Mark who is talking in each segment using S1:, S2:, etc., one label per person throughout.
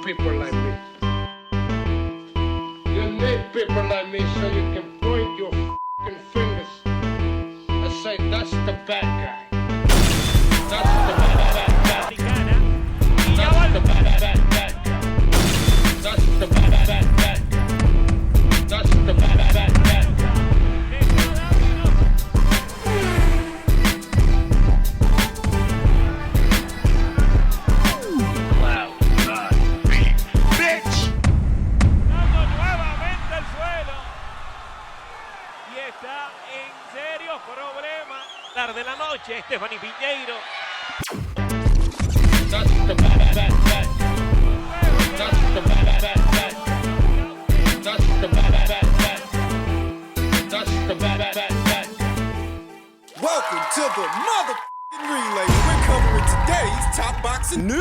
S1: people like me. You need people like me so you can point your f***ing fingers and say, that's the bad guy. That's the bad guy. That's the bad guy. That's the bad guy. That's the bad guy.
S2: De la noche, Stephanie Piñeiro.
S1: That's the bad guy. That's the bad guy. That's the bad guy. That's the bad guy.
S3: Welcome to the motherfucking relay. We're covering today's top boxing news.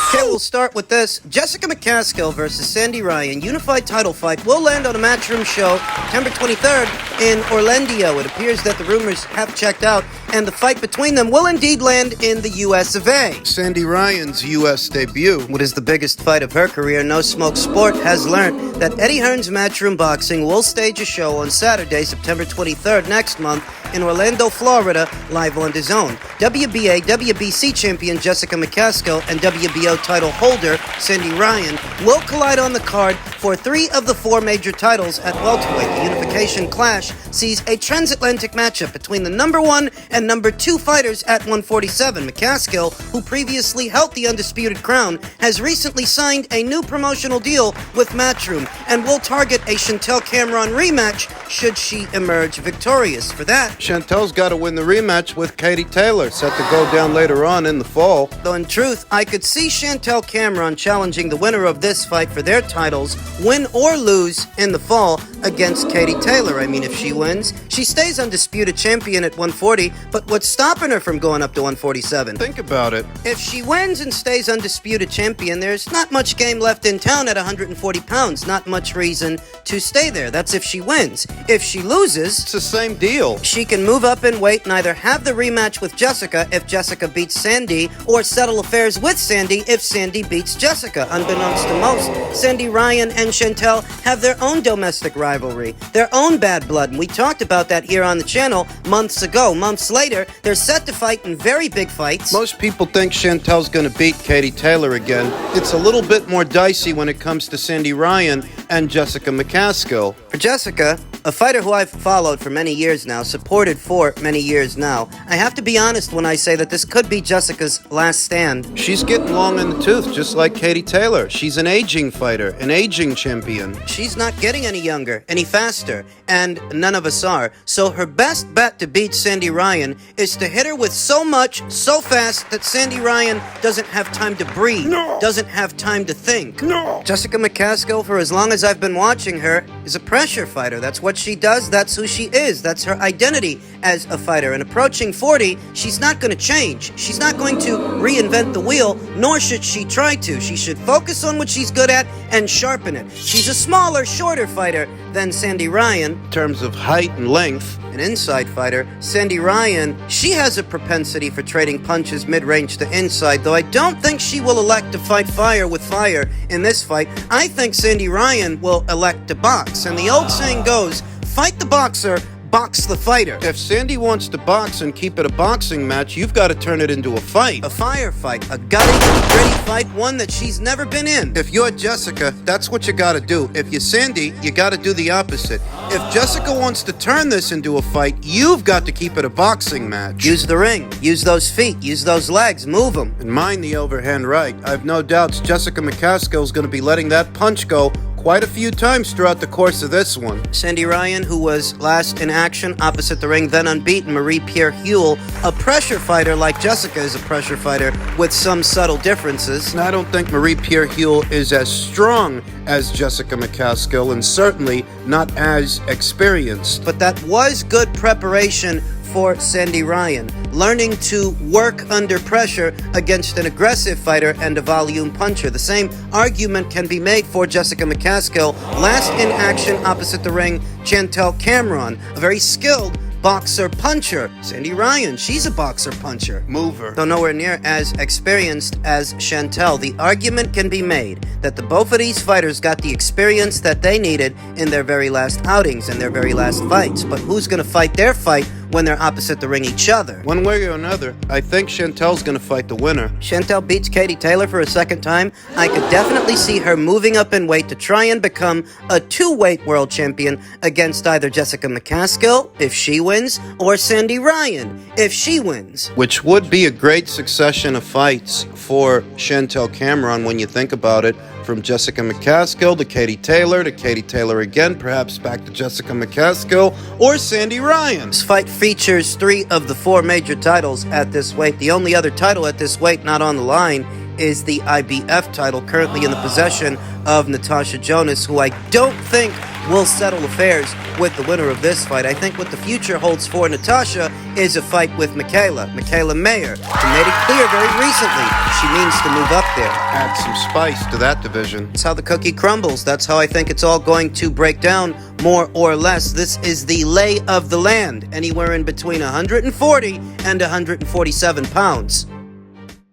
S4: Okay, we'll start with this. Jessica Mccaskill versus Sandy Ryan unified title fight will land on a Matchroom show September 23rd in Orlando. It appears that the rumors have checked out, and the fight between them will indeed land in the US of A.
S5: Sandy Ryan's US debut.
S4: What is the biggest fight of her career, No Smoke Sport has learned that Eddie Hearn's Matchroom Boxing will stage a show on Saturday, September 23rd next month in Orlando, Florida, live on DAZN. WBA, WBC champion Jessica Mccaskill and WBO title holder Sandy Ryan will collide on the card for 3 of the 4 major titles at welterweight. The unification clash sees a transatlantic matchup between the number 1 and number 2 fighters at 147. Mccaskill, who previously held the undisputed crown, has recently signed a new promotional deal with Matchroom and will target a Chantel Cameron rematch should she emerge victorious. For that,
S5: Chantel's got to win the rematch with Katie Taylor, set to go down later on in the fall.
S4: though in truth, I could see Chantel Cameron challenging the winner of this fight for their titles, win or lose in the fall against Katie Taylor. I mean, if she wins, she stays undisputed champion at 140, but what's stopping her from going up to 147?
S5: Think about it.
S4: If she wins and stays undisputed champion, there's not much game left in town at 140 pounds. Not much reason to stay there. That's if she wins. If she loses,
S5: It's the same deal.
S4: she can move up in weight and either have the rematch with Jessica if Jessica beats Sandy, or settle affairs with Sandy if Sandy beats Jessica. Unbeknownst to most, Sandy Ryan and Chantel have their own domestic rivalry, their own bad blood, and we talked about that here on the channel months ago. Months later, they're set to fight in very big fights.
S5: Most people think Chantel's going to beat Katie Taylor again. It's a little bit more dicey when it comes to Sandy Ryan and Jessica Mccaskill.
S4: For Jessica, a fighter who I've followed for many years now, supported for many years now, I have to be honest when I say that this could be Jessica's last stand.
S5: She's getting long in the tooth, just like Katie Taylor. She's an aging fighter, an aging champion.
S4: She's not getting any younger, any faster, and none of us are. So her best bet to beat Sandy Ryan is to hit her with so much, so fast, that Sandy Ryan doesn't have time to breathe, doesn't have time to think. Jessica Mccaskill, for as long as I've been watching her, is a pressure fighter. That's what she does, that's who she is, that's her identity as a fighter. And approaching 40, she's not going to change. She's not going to reinvent the wheel, nor should she try to. She should focus on what she's good at and sharpen it. She's a smaller, shorter fighter than Sandy Ryan.
S5: In terms of height and length,
S4: An inside fighter, Sandy Ryan, she has a propensity for trading punches mid-range to inside, though I don't think she will elect to fight fire with fire in this fight. I think Sandy Ryan will elect to box, and the old saying goes, fight the boxer, box the fighter.
S5: if Sandy wants to box and keep it a boxing match, you've got to turn it into a fight.
S4: A firefight, a gutty, gritty fight, one that she's never been in.
S5: If you're Jessica, that's what you gotta do. If you're Sandy, you gotta do the opposite. If Jessica wants to turn this into a fight, you've got to keep it a boxing match.
S4: Use the ring, use those feet, use those legs, move them.
S5: And mind the overhand right. I've no doubts Jessica Mccaskill's gonna be letting that punch go quite a few times throughout the course of this one.
S4: Sandy Ryan, who was last in action opposite the ring, then unbeaten, Marie-Pierre Huel, a pressure fighter like Jessica is a pressure fighter with some subtle differences.
S5: And I don't think Marie-Pierre Huel is as strong as Jessica Mccaskill, and certainly not as experienced.
S4: But that was good preparation for Sandy Ryan, learning to work under pressure against an aggressive fighter and a volume puncher. The same argument can be made for Jessica Mccaskill, last in action opposite the ring, Chantel Cameron, a very skilled boxer puncher. Sandy Ryan, she's a boxer puncher.
S5: Mover.
S4: Though nowhere near as experienced as Chantel, the argument can be made that the both of these fighters got the experience that they needed in their very last outings and their very last fights. But who's going to fight their fight when they're opposite the ring each other?
S5: One way or another, I think Chantel's gonna fight the winner.
S4: Chantel beats Katie Taylor for a second time. I could definitely see her moving up in weight to try and become a two-weight world champion against either Jessica Mccaskill, if she wins, or Sandy Ryan, if she wins.
S5: Which would be a great succession of fights for Chantel Cameron when you think about it. From Jessica Mccaskill to Katie Taylor again, perhaps back to Jessica Mccaskill or Sandy Ryan.
S4: This fight features 3 of the 4 major titles at this weight. The only other title at this weight not on the line is the IBF title, currently in the possession of Natasha Jonas, who I don't think will settle affairs with the winner of this fight. I think what the future holds for Natasha is a fight with Michaela Mayer, who made it clear very recently she means to move up there.
S5: Add some spice to that division.
S4: That's how the cookie crumbles. That's how I think it's all going to break down, more or less. This is the lay of the land, anywhere in between 140 and 147 pounds.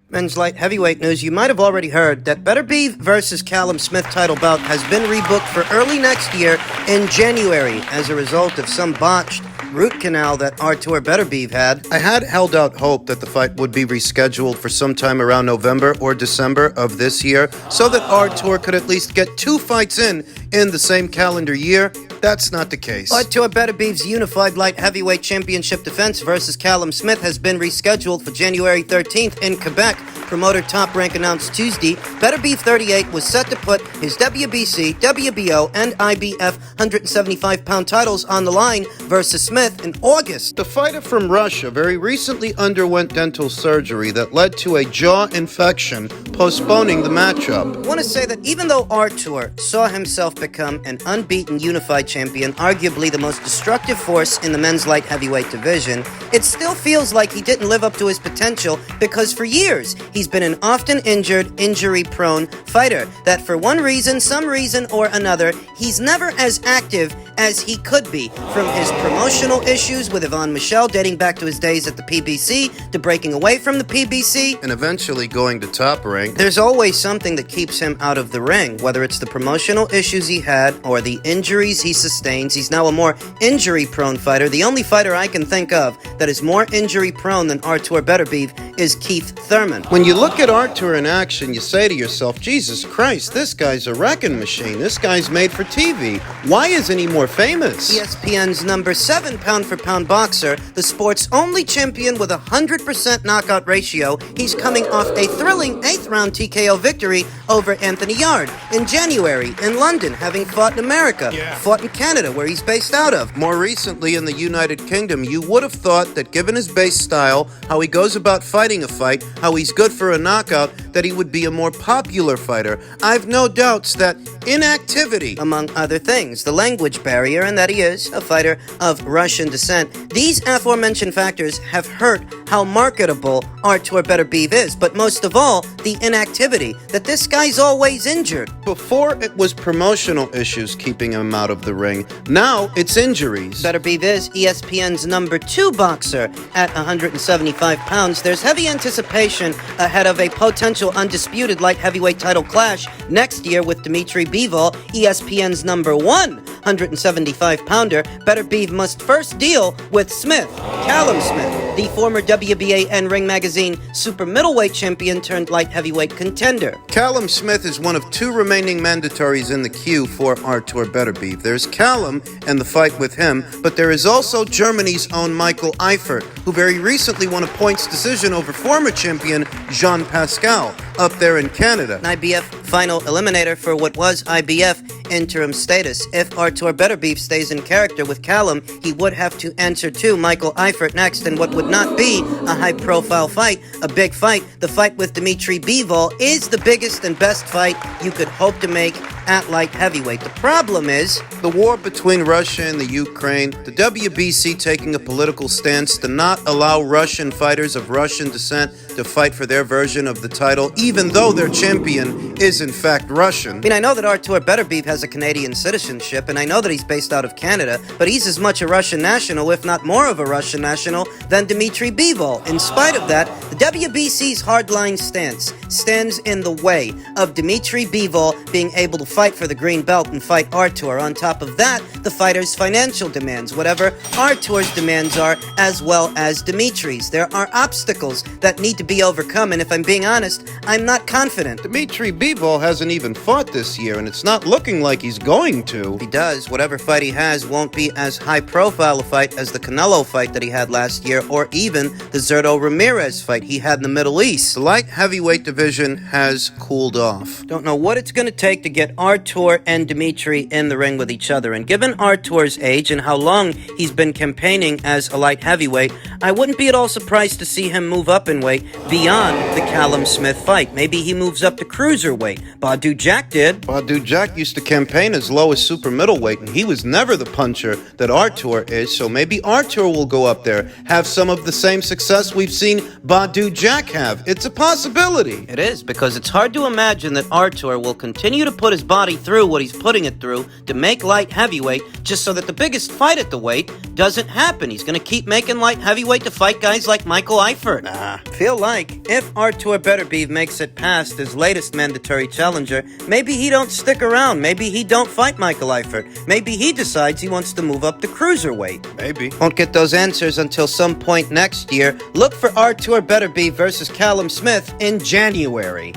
S4: Men's light heavyweight news. You might have already heard that Beterbiev versus Callum Smith title bout has been rebooked for early next year in January as a result of some botched root canal that Artur Beterbiev had.
S5: I had held out hope that the fight would be rescheduled for sometime around November or December of this year so that Artur could at least get 2 fights in the same calendar year. That's not the case.
S4: Artur Beterbiev's unified light heavyweight championship defense versus Callum Smith has been rescheduled for January 13th in Quebec. Promoter Top Rank announced Tuesday, Beterbiev 38 was set to put his WBC, WBO, and IBF 175-pound titles on the line versus Smith in August.
S5: The fighter from Russia very recently underwent dental surgery that led to a jaw infection, postponing the matchup.
S4: I want to say that even though Artur saw himself become an unbeaten unified champion, arguably the most destructive force in the men's light heavyweight division, it still feels like he didn't live up to his potential because for years he's been an often injured, injury-prone fighter that for one reason, some reason or another, he's never as active as he could be. From his promotional issues with Yvonne Michelle dating back to his days at the PBC to breaking away from the PBC
S5: and eventually going to Top Rank.
S4: There's always something that keeps him out of the ring, whether it's the promotional issues he had or the injuries he sustains. He's now a more injury-prone fighter. The only fighter I can think of that is more injury-prone than Artur Beterbiev is Keith Thurman.
S5: When you look at Artur in action, you say to yourself, Jesus Christ, this guy's a wrecking machine. This guy's made for TV. Why isn't he more famous?
S4: ESPN's number 7 pound-for-pound boxer, the sport's only champion with a 100% knockout ratio, he's coming off a thrilling 8th-round TKO victory over Anthony Yard in January in London, having fought in America, fought in Canada, where he's based out of.
S5: More recently in the United Kingdom, you would have thought that given his base style, how he goes about fighting a fight, how he's good for a knockout, that he would be a more popular fighter. I've no doubts that inactivity,
S4: among other things, the language barrier, and that he is a fighter of Russian descent, these aforementioned factors have hurt how marketable Artur Beterbiev is, but most of all, the inactivity, that this guy's always injured.
S5: Before it was promotional issues keeping him out of the ring, now it's injuries.
S4: Beterbiev is ESPN's number 2 boxer at 175 pounds. There's heavy anticipation ahead of a potential undisputed light heavyweight title clash next year with Dmitry Bivol, ESPN's number 1 175-pounder. Beterbiev must first deal with Smith, Callum Smith, the former WBA and Ring Magazine super middleweight champion turned light heavyweight contender.
S5: Callum Smith is one of 2 remaining mandatories in the queue for Artur Beterbiev. There's Callum and the fight with him, but there is also Germany's own Michael Eifert, who very recently won a points decision over former champion Jean Pascal up there in Canada.
S4: An IBF final eliminator for what was IBF interim status. If Artur Beterbiev stays in character with Callum, he would have to answer to Michael Eifert next in what would not be a high-profile fight, a big fight. The fight with Dmitry Bivol is the biggest and best fight you could hope to make at light heavyweight. The problem is
S5: the war between Russia and the Ukraine, the WBC taking a political stance to not allow Russian fighters of Russian descent to fight for their version of the title, even though their champion is in fact Russian.
S4: I mean, I know that Artur Beterbiev has a Canadian citizenship, and I know that he's based out of Canada, but he's as much a Russian national, if not more of a Russian national, than Dmitry Bivol. In spite of that, the WBC's hardline stance stands in the way of Dmitry Bivol being able to fight for the green belt and fight Artur. On top of that, the fighter's financial demands, whatever Artur's demands are, as well as Dimitri's. There are obstacles that need to be overcome, and if I'm being honest, I'm not confident.
S5: Dmitry Bivol hasn't even fought this year, and it's not looking like he's going to.
S4: If he does, whatever fight he has won't be as high-profile a fight as the Canelo fight that he had last year, or even the Zurdo Ramirez fight he had in the Middle East.
S5: The light heavyweight division has cooled off.
S4: Don't know what it's going to take to get Artur and Dmitry in the ring with each other, and given Artur's age and how long he's been campaigning as a light heavyweight, I wouldn't be at all surprised to see him move up in weight beyond the Callum Smith fight. Maybe he moves up to cruiserweight. Badu Jack did.
S5: Badu Jack used to campaign as low as super middleweight, and he was never the puncher that Artur is, so maybe Artur will go up there, have some of the same success we've seen Badu Jack have. It's a possibility.
S4: It is, because it's hard to imagine that Artur will continue to put his body through what he's putting it through to make light heavyweight just so that the biggest fight at the weight doesn't happen. He's going to keep making light heavyweight to fight guys like Michael Eifert. Feel like if Artur Beterbiev makes it past his latest mandatory challenger, maybe he don't stick around. Maybe he don't fight Michael Eifert. Maybe he decides he wants to move up to cruiserweight.
S5: Maybe.
S4: Won't get those answers until some point next year. Look for Artur Beterbiev versus Callum Smith in January.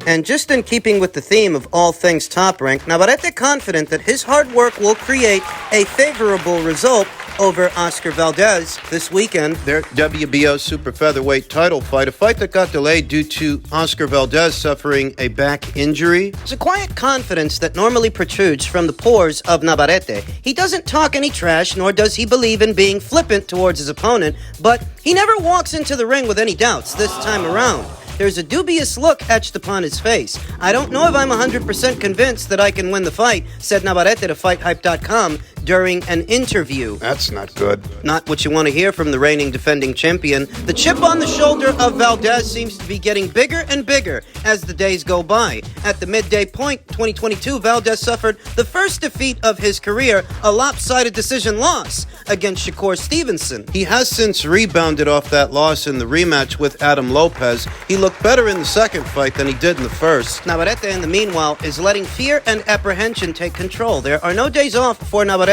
S4: And just in keeping with the theme of all things Top Rank, Navarette confident that his hard work will create a favorable result over Oscar Valdez this weekend.
S5: Their WBO super featherweight title fight, a fight that got delayed due to Oscar Valdez suffering a back injury.
S4: There's a quiet confidence that normally protrudes from the pores of Navarette. He doesn't talk any trash, nor does he believe in being flippant towards his opponent, but he never walks into the ring with any doubts this time around. There's a dubious look etched upon his face. I don't know if I'm 100% convinced that I can win the fight, said Navarette to FightHype.com during an interview.
S5: That's not good.
S4: Not what you want to hear from the reigning defending champion. The chip on the shoulder of Valdez seems to be getting bigger and bigger as the days go by. At the midday point 2022, Valdez suffered the first defeat of his career, a lopsided decision loss against Shakur Stevenson.
S5: He has since rebounded off that loss in the rematch with Adam Lopez. He looked better in the second fight than he did in the first.
S4: Navarette, in the meanwhile, is letting fear and apprehension take control. There are no days off for Navarette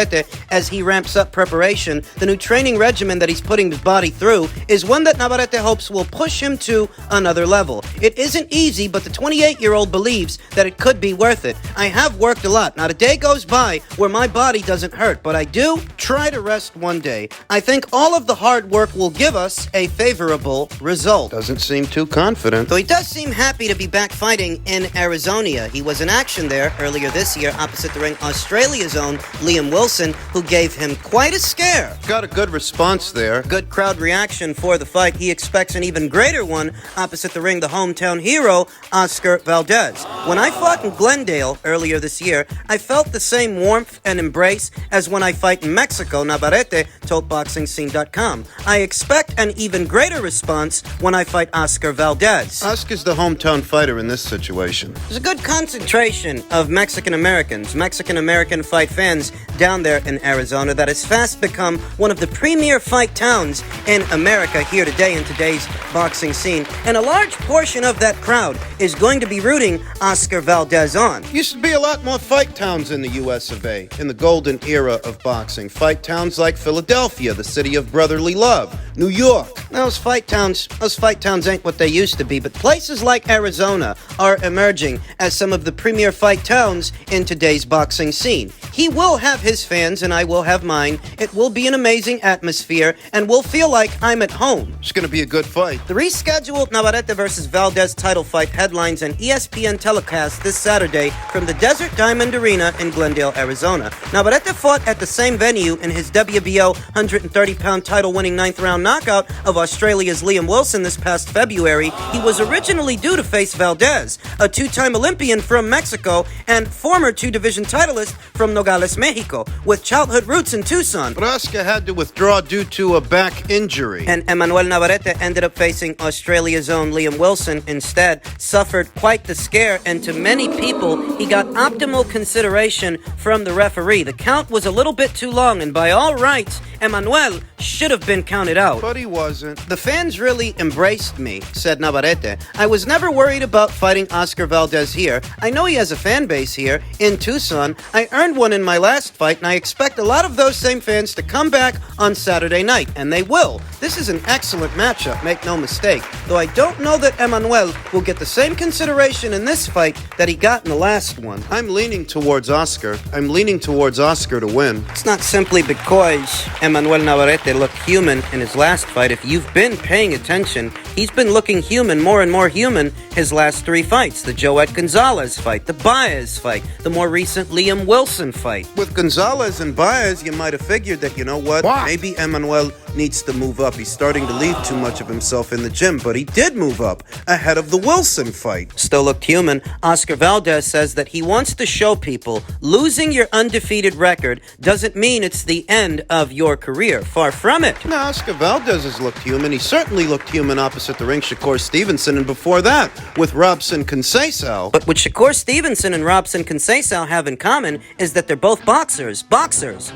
S4: as he ramps up preparation. The new training regimen that he's putting his body through is one that Navarette hopes will push him to another level. It isn't easy, but the 28-year-old believes that it could be worth it. I have worked a lot. Not a day goes by where my body doesn't hurt, but I do try to rest one day. I think all of the hard work will give us a favorable result.
S5: Doesn't seem too confident.
S4: Though he does seem happy to be back fighting in Arizona. He was in action there earlier this year opposite the ring Australia's own Liam Wilson, who gave him quite a scare.
S5: Got a good response there.
S4: Good crowd reaction for the fight. He expects an even greater one opposite the ring, the hometown hero, Oscar Valdez. When I fought in Glendale earlier this year, I felt the same warmth and embrace as when I fight in Mexico, Navarette told BoxingScene.com. I expect an even greater response when I fight Oscar Valdez.
S5: Oscar's the hometown fighter in this situation.
S4: There's a good concentration of Mexican-Americans, Mexican-American fight fans down there in Arizona that has fast become one of the premier fight towns in America here today in today's boxing scene. And a large portion of that crowd is going to be rooting Oscar Valdez on.
S5: Used to be a lot more fight towns in the US of A in the golden era of boxing. Fight towns like Philadelphia, the city of brotherly love, New York.
S4: Those fight towns ain't what they used to be, but places like Arizona are emerging as some of the premier fight towns in today's boxing scene. He will have his fans and I will have mine. It will be an amazing atmosphere and we'll feel like I'm at home.
S5: It's going to be a good fight.
S4: The rescheduled Navarette versus Valdez title fight headlines an ESPN telecast this Saturday from the Desert Diamond Arena in Glendale, Arizona. Navarette fought at the same venue in his WBO 130-pound title-winning 9th round knockout of Australia's Liam Wilson this past February. He was originally due to face Valdez, a two-time Olympian from Mexico and former two-division titleist from Nogales, Mexico. with childhood roots in Tucson.
S5: But Oscar had to withdraw due to a back injury.
S4: And Emmanuel Navarette ended up facing Australia's own Liam Wilson instead, suffered quite the scare, and to many people, he got optimal consideration from the referee. The count was a little bit too long, and by all rights, Emmanuel should have been counted out.
S5: But he wasn't.
S4: The fans really embraced me, said Navarette. I was never worried about fighting Oscar Valdez here. I know he has a fan base here in Tucson. I earned one in my last fight, and I expect a lot of those same fans to come back on Saturday night, and they will. This is an excellent matchup, make no mistake, though I don't know that Emmanuel will get the same consideration in this fight that he got in the last one.
S5: I'm leaning towards Oscar. I'm leaning towards Oscar to win.
S4: It's not simply because Emmanuel Navarette looked human in his last fight. If you've been paying attention, he's been looking human, more and more human, his last three fights. The Joet Gonzalez fight, the Baez fight, the more recent Liam Wilson fight.
S5: With Gonzalez and Baez, you might have figured that, you know what? Maybe Emmanuel needs to move up. He's starting to leave too much of himself in the gym, but he did move up ahead of the Wilson fight.
S4: Still looked human. Oscar Valdez says that he wants to show people losing your undefeated record doesn't mean it's the end of your career. Far from it.
S5: No, Oscar Valdez has looked human. He certainly looked human opposite the ring Shakur Stevenson, and before that, with Robson Conceição.
S4: But what Shakur Stevenson and Robson Conceição have in common is that they're both boxers,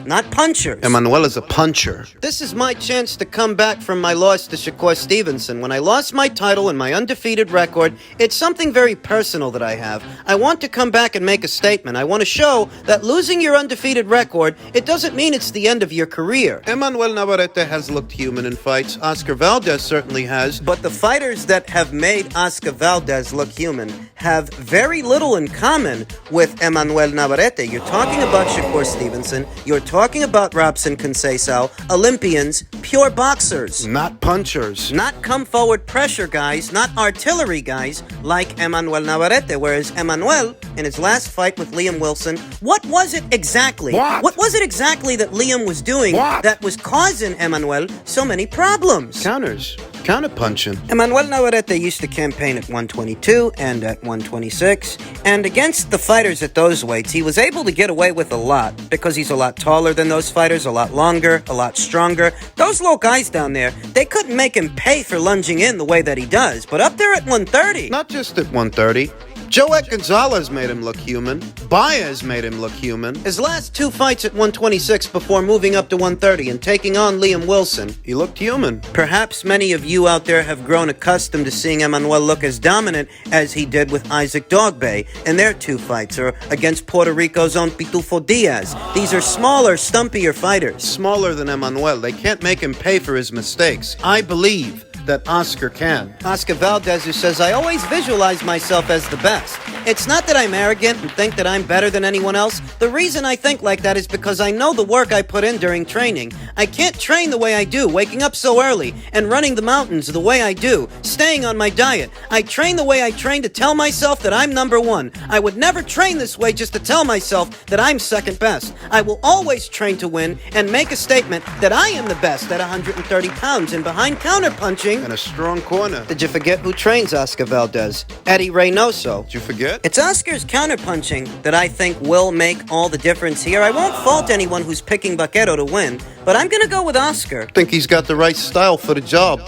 S4: not punchers.
S5: Emmanuel is a puncher.
S4: This is my chance to come back from my loss to Shakur Stevenson. When I lost my title and my undefeated record, it's something very personal that I have. I want to come back and make a statement. I want to show that losing your undefeated record, it doesn't mean it's the end of your career.
S5: Emmanuel Navarette has looked human in fights. Oscar Valdez certainly has.
S4: But the fighters that have made Oscar Valdez look human have very little in common with Emmanuel Navarette. You're talking about Shakur Stevenson. You're talking about Robson Conceição, Olympians, pure boxers.
S5: Not punchers.
S4: Not come-forward pressure guys, not artillery guys like Emmanuel Navarette. Whereas Emmanuel, in his last fight with Liam Wilson, what was it exactly? What was it exactly that Liam was doing that was causing Emmanuel so many problems?
S5: Counters. Counter-punching.
S4: Emmanuel Navarette used to campaign at 122 and at 126, and against the fighters at those weights, he was able to get away with a lot because he's a lot taller than those fighters, a lot longer, a lot stronger. Those little guys down there, they couldn't make him pay for lunging in the way that he does, but up there at 130...
S5: Not just at 130. Joet Gonzalez made him look human. Baez made him look human.
S4: His last two fights at 126 before moving up to 130 and taking on Liam Wilson,
S5: he looked human.
S4: Perhaps many of you out there have grown accustomed to seeing Emmanuel look as dominant as he did with Isaac Dogbay in their two fights, or against Puerto Rico's own Pitufo Diaz. These are smaller, stumpier fighters.
S5: Smaller than Emmanuel. They can't make him pay for his mistakes. I believe that Oscar can.
S4: Oscar Valdez, who says, I always visualize myself as the best. It's not that I'm arrogant and think that I'm better than anyone else. The reason I think like that is because I know the work I put in during training. I can't train the way I do, waking up so early and running the mountains the way I do, staying on my diet. I train the way I train to tell myself that I'm number one. I would never train this way just to tell myself that I'm second best. I will always train to win and make a statement that I am the best at 130 pounds and behind counterpunching
S5: and a strong corner.
S4: Did you forget who trains Oscar Valdez? Eddie Reynoso.
S5: Did you forget?
S4: It's Oscar's counterpunching that I think will make all the difference here. I won't fault anyone who's picking Vaquero to win, but I'm gonna go with Oscar.
S5: I think he's got the right style for the job.